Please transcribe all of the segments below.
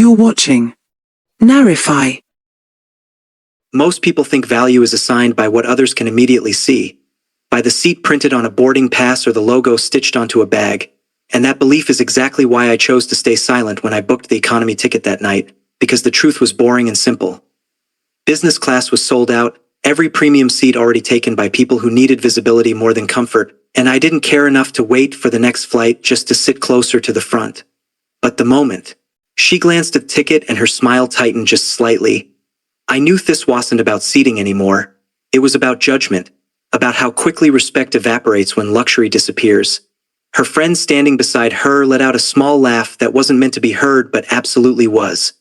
You're watching Narrify. Most people think value is assigned by what others can immediately see, by the seat printed on a boarding pass or the logo stitched onto a bag, and that belief is exactly why I chose to stay silent when I booked the economy ticket that night, because the truth was boring and simple. Business class was sold out, every premium seat already taken by people who needed visibility more than comfort, and I didn't care enough to wait for the next flight just to sit closer to the front. But the moment she glanced at the ticket and her smile tightened just slightly, I knew this wasn't about seating anymore. It was about judgment, about how quickly respect evaporates when luxury disappears. Her friend standing beside her let out a small laugh that wasn't meant to be heard but absolutely was.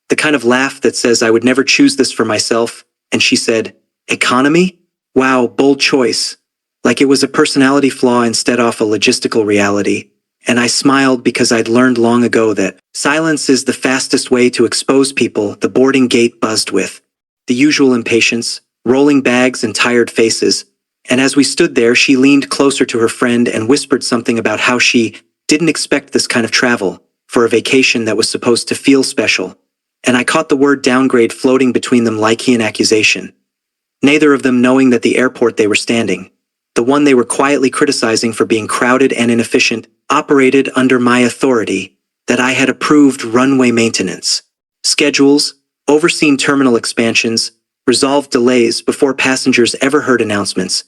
The kind of laugh that says I would never choose this for myself, and she said, "Economy? Wow, bold choice." Like it was a personality flaw instead of a logistical reality. And I smiled because I'd learned long ago that silence is the fastest way to expose people the boarding gate buzzed with. The usual impatience, rolling bags and tired faces. And as we stood there, she leaned closer to her friend and whispered something about how she didn't expect this kind of travel for a vacation that was supposed to feel special. And I caught the word downgrade floating between them like an accusation. Neither of them knowing that the airport they were standing, the one they were quietly criticizing for being crowded and inefficient, operated under my authority, that I had approved runway maintenance, schedules, overseen terminal expansions, resolved delays before passengers ever heard announcements.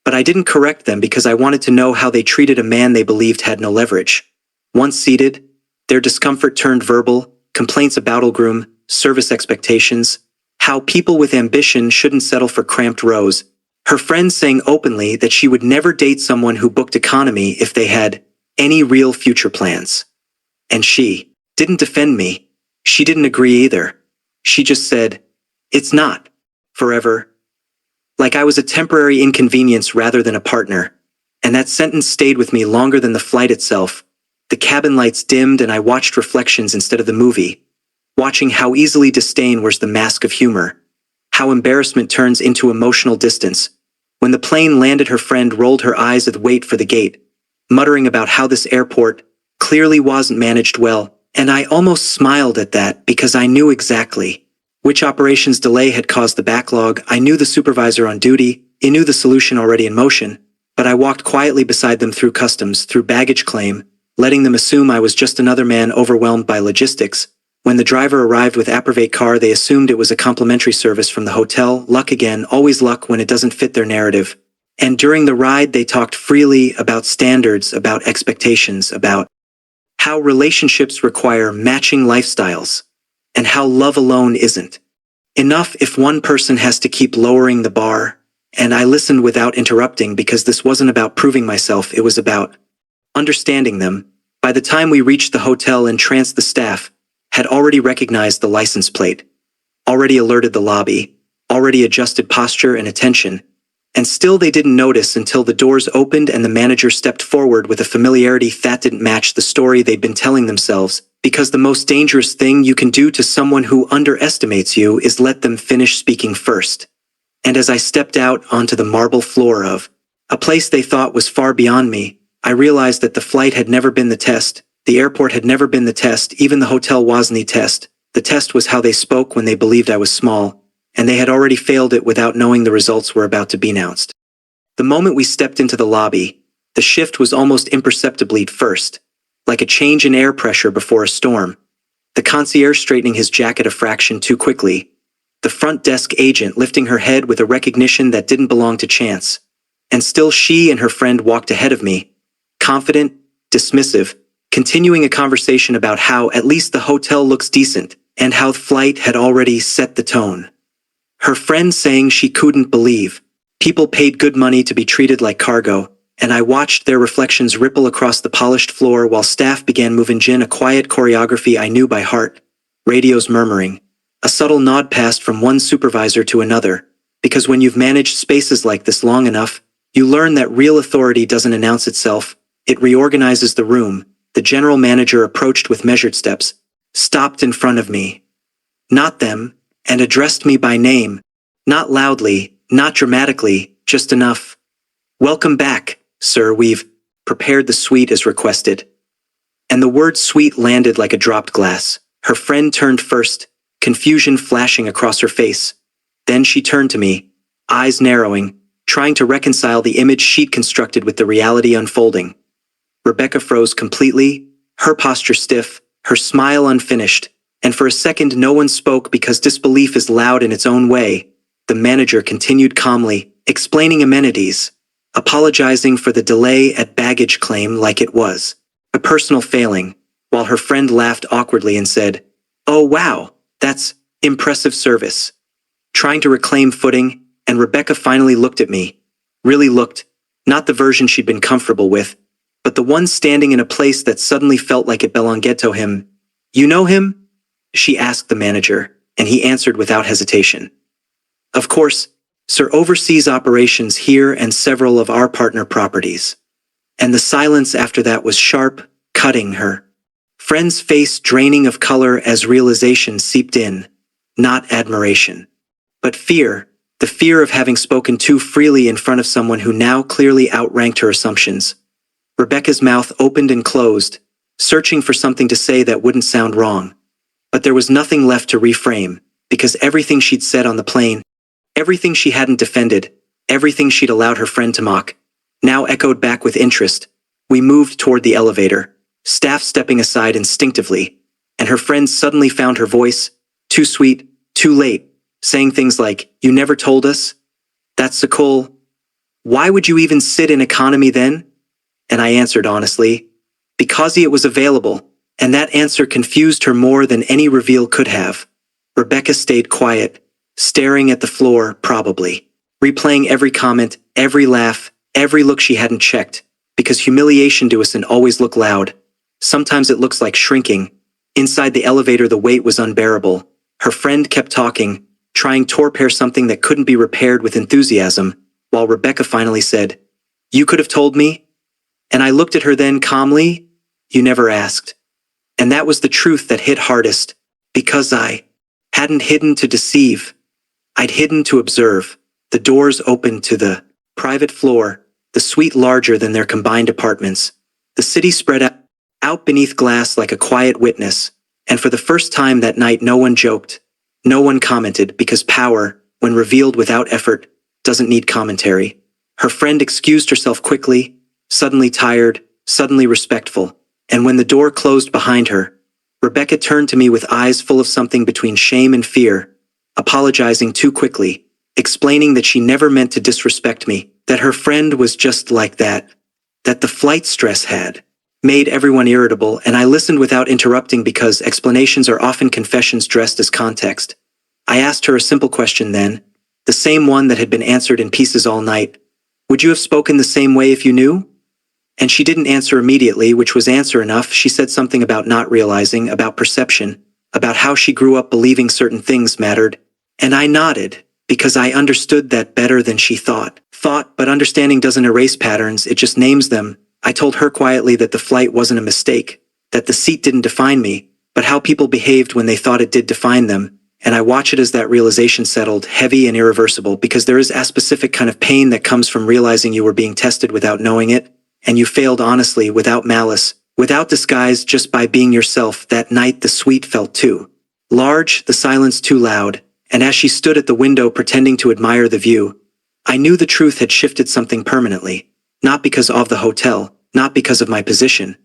But I didn't correct them because I wanted to know how they treated a man they believed had no leverage. Once seated, their discomfort turned verbal, complaints about groom, service expectations, how people with ambition shouldn't settle for cramped rows. Her friend saying openly that she would never date someone who booked economy if they had any real future plans. And she didn't defend me. She didn't agree either. She just said, "It's not forever." Like I was a temporary inconvenience rather than a partner. And that sentence stayed with me longer than the flight itself. The cabin lights dimmed and I watched reflections instead of the movie. Watching how easily disdain wears the mask of humor. How embarrassment turns into emotional distance. When the plane landed, her friend rolled her eyes at the wait for the gate, muttering about how this airport clearly wasn't managed well, and I almost smiled at that because I knew exactly which operations delay had caused the backlog. I knew the supervisor on duty, I knew the solution already in motion, but I walked quietly beside them through customs, through baggage claim, letting them assume I was just another man overwhelmed by logistics. When the driver arrived with Apprivate car, they assumed it was a complimentary service from the hotel. Luck again, always luck when it doesn't fit their narrative. And during the ride, they talked freely about standards, about expectations, about how relationships require matching lifestyles, and how love alone isn't enough if one person has to keep lowering the bar. And I listened without interrupting because this wasn't about proving myself, it was about understanding them. By the time we reached the hotel, entranced the staff had already recognized the license plate, already alerted the lobby, already adjusted posture and attention. And still they didn't notice until the doors opened and the manager stepped forward with a familiarity that didn't match the story they'd been telling themselves, because the most dangerous thing you can do to someone who underestimates you is let them finish speaking first. And as I stepped out onto the marble floor of a place they thought was far beyond me, I realized that the flight had never been the test, the airport had never been the test, even the hotel wasn't the test. The test was how they spoke when they believed I was small, and they had already failed it without knowing the results were about to be announced. The moment we stepped into the lobby, the shift was almost imperceptibly at first, like a change in air pressure before a storm. The concierge straightening his jacket a fraction too quickly, the front desk agent lifting her head with a recognition that didn't belong to chance. And still she and her friend walked ahead of me, confident, dismissive, continuing a conversation about how at least the hotel looks decent, and how the flight had already set the tone. Her friend saying she couldn't believe people paid good money to be treated like cargo, and I watched their reflections ripple across the polished floor while staff began moving in a quiet choreography I knew by heart. Radios murmuring, a subtle nod passed from one supervisor to another, because when you've managed spaces like this long enough, you learn that real authority doesn't announce itself, it reorganizes the room. The general manager approached with measured steps, stopped in front of me, not them, and addressed me by name, not loudly, not dramatically, just enough. "Welcome back, sir, we've prepared the suite as requested." And the word suite landed like a dropped glass. Her friend turned first, confusion flashing across her face. Then she turned to me, eyes narrowing, trying to reconcile the image she'd constructed with the reality unfolding. Rebecca froze completely, her posture stiff, her smile unfinished, and for a second no one spoke because disbelief is loud in its own way. The manager continued calmly, explaining amenities, apologizing for the delay at baggage claim like it was a personal failing, while her friend laughed awkwardly and said, "Oh wow, that's impressive service." Trying to reclaim footing, and Rebecca finally looked at me. Really looked, not the version she'd been comfortable with, but the one standing in a place that suddenly felt like it belonged to him. "You know him?" she asked the manager, and he answered without hesitation. "Of course, sir, oversees operations here and several of our partner properties." And the silence after that was sharp, cutting, her friend's face draining of color as realization seeped in. Not admiration, but fear, the fear of having spoken too freely in front of someone who now clearly outranked her assumptions. Rebecca's mouth opened and closed, searching for something to say that wouldn't sound wrong. But there was nothing left to reframe, because everything she'd said on the plane, everything she hadn't defended, everything she'd allowed her friend to mock, now echoed back with interest. We moved toward the elevator, staff stepping aside instinctively, and her friend suddenly found her voice, too sweet, too late, saying things like, "You never told us? That's so cool. Why would you even sit in economy then?" And I answered honestly, "Because it was available," and that answer confused her more than any reveal could have. Rebecca stayed quiet, staring at the floor, probably replaying every comment, every laugh, every look she hadn't checked, because humiliation to us and always look loud. Sometimes it looks like shrinking. Inside the elevator the weight was unbearable. Her friend kept talking, trying to repair something that couldn't be repaired with enthusiasm, while Rebecca finally said, "You could have told me?" And I looked at her then calmly, "You never asked." And that was the truth that hit hardest, because I hadn't hidden to deceive. I'd hidden to observe. The doors opened to the private floor, the suite larger than their combined apartments. The city spread out beneath glass like a quiet witness, and for the first time that night no one joked, no one commented, because power, when revealed without effort, doesn't need commentary. Her friend excused herself quickly, suddenly tired, suddenly respectful, and when the door closed behind her, Rebecca turned to me with eyes full of something between shame and fear, apologizing too quickly, explaining that she never meant to disrespect me, that her friend was just like that the flight stress had made everyone irritable, and I listened without interrupting because explanations are often confessions dressed as context. I asked her a simple question then, the same one that had been answered in pieces all night. "Would you have spoken the same way if you knew?" And she didn't answer immediately, which was answer enough. She said something about not realizing, about perception, about how she grew up believing certain things mattered, and I nodded, because I understood that better than she thought, but understanding doesn't erase patterns, it just names them. I told her quietly that the flight wasn't a mistake, that the seat didn't define me, but how people behaved when they thought it did define them, and I watch it as that realization settled, heavy and irreversible, because there is a specific kind of pain that comes from realizing you were being tested without knowing it, and you failed honestly, without malice, without disguise, just by being yourself. That night the suite felt too large, the silence too loud, and as she stood at the window pretending to admire the view, I knew the truth had shifted something permanently, not because of the hotel, not because of my position,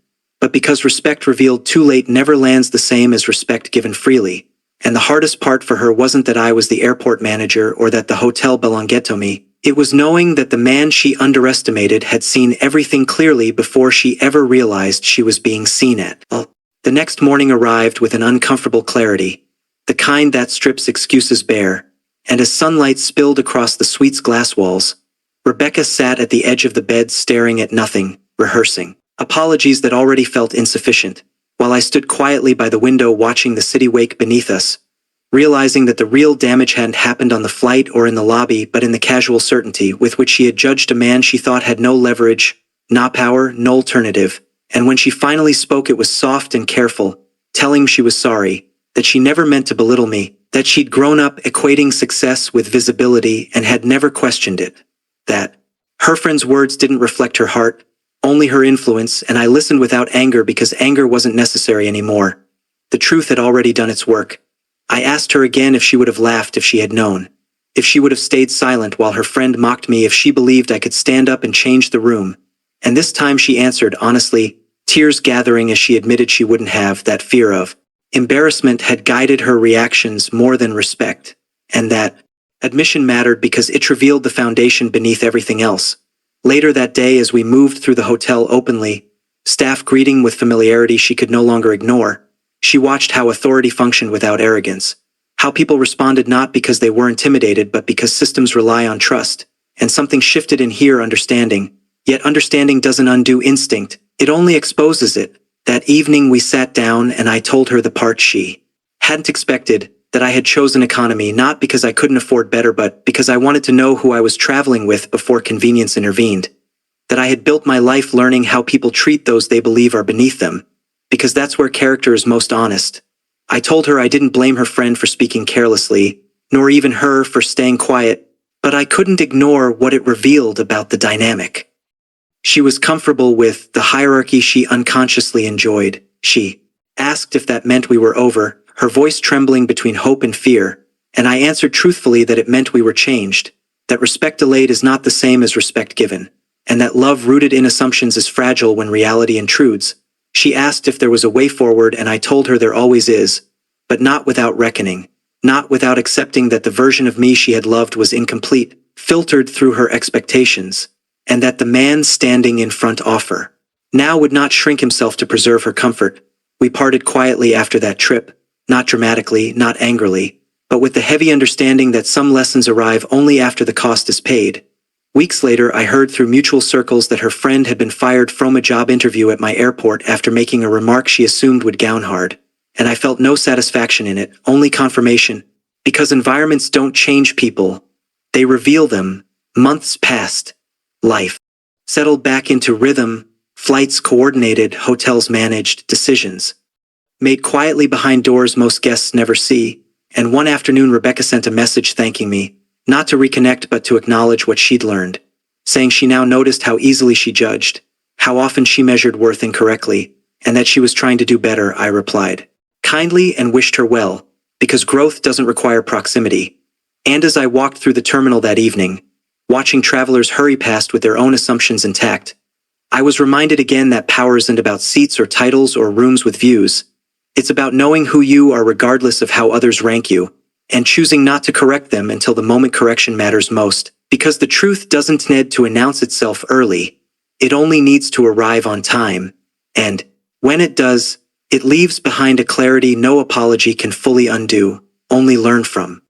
but because respect revealed too late never lands the same as respect given freely. And the hardest part for her wasn't that I was the airport manager or that the hotel belonged to me. It was knowing that the man she underestimated had seen everything clearly before she ever realized she was being seen at. The next morning arrived with an uncomfortable clarity, the kind that strips excuses bare, and as sunlight spilled across the suite's glass walls, Rebecca sat at the edge of the bed staring at nothing, rehearsing apologies that already felt insufficient, while I stood quietly by the window watching the city wake beneath us, realizing that the real damage hadn't happened on the flight or in the lobby but in the casual certainty with which she had judged a man she thought had no leverage, no power, no alternative. And when she finally spoke it was soft and careful, telling she was sorry, that she never meant to belittle me, that she'd grown up equating success with visibility and had never questioned it, that her friend's words didn't reflect her heart, only her influence, and I listened without anger because anger wasn't necessary anymore. The truth had already done its work. I asked her again if she would have laughed if she had known. If she would have stayed silent while her friend mocked me, if she believed I could stand up and change the room. And this time she answered honestly, tears gathering as she admitted she wouldn't have. That fear of embarrassment had guided her reactions more than respect. And that admission mattered because it revealed the foundation beneath everything else. Later that day, as we moved through the hotel openly, staff greeting with familiarity she could no longer ignore, she watched how authority functioned without arrogance. How people responded not because they were intimidated but because systems rely on trust. And something shifted in here, understanding. Yet understanding doesn't undo instinct, it only exposes it. That evening we sat down and I told her the part she hadn't expected, that I had chosen economy not because I couldn't afford better but because I wanted to know who I was traveling with before convenience intervened. That I had built my life learning how people treat those they believe are beneath them. Because that's where character is most honest. I told her I didn't blame her friend for speaking carelessly, nor even her for staying quiet, but I couldn't ignore what it revealed about the dynamic. She was comfortable with the hierarchy she unconsciously enjoyed. She asked if that meant we were over, her voice trembling between hope and fear, and I answered truthfully that it meant we were changed, that respect delayed is not the same as respect given, and that love rooted in assumptions is fragile when reality intrudes. She asked if there was a way forward and I told her there always is, but not without reckoning, not without accepting that the version of me she had loved was incomplete, filtered through her expectations, and that the man standing in front of her now would not shrink himself to preserve her comfort. We parted quietly after that trip, not dramatically, not angrily, but with the heavy understanding that some lessons arrive only after the cost is paid. Weeks later, I heard through mutual circles that her friend had been fired from a job interview at my airport after making a remark she assumed would gown hard. And I felt no satisfaction in it, only confirmation. Because environments don't change people, they reveal them. Months passed. Life settled back into rhythm, flights coordinated, hotels managed, decisions made quietly behind doors most guests never see. And one afternoon Rebecca sent a message thanking me, not to reconnect but to acknowledge what she'd learned, saying she now noticed how easily she judged, how often she measured worth incorrectly, and that she was trying to do better. I replied kindly and wished her well, because growth doesn't require proximity. And as I walked through the terminal that evening, watching travelers hurry past with their own assumptions intact, I was reminded again that power isn't about seats or titles or rooms with views. It's about knowing who you are regardless of how others rank you, and choosing not to correct them until the moment correction matters most. Because the truth doesn't need to announce itself early, it only needs to arrive on time. And when it does, it leaves behind a clarity no apology can fully undo, only learn from.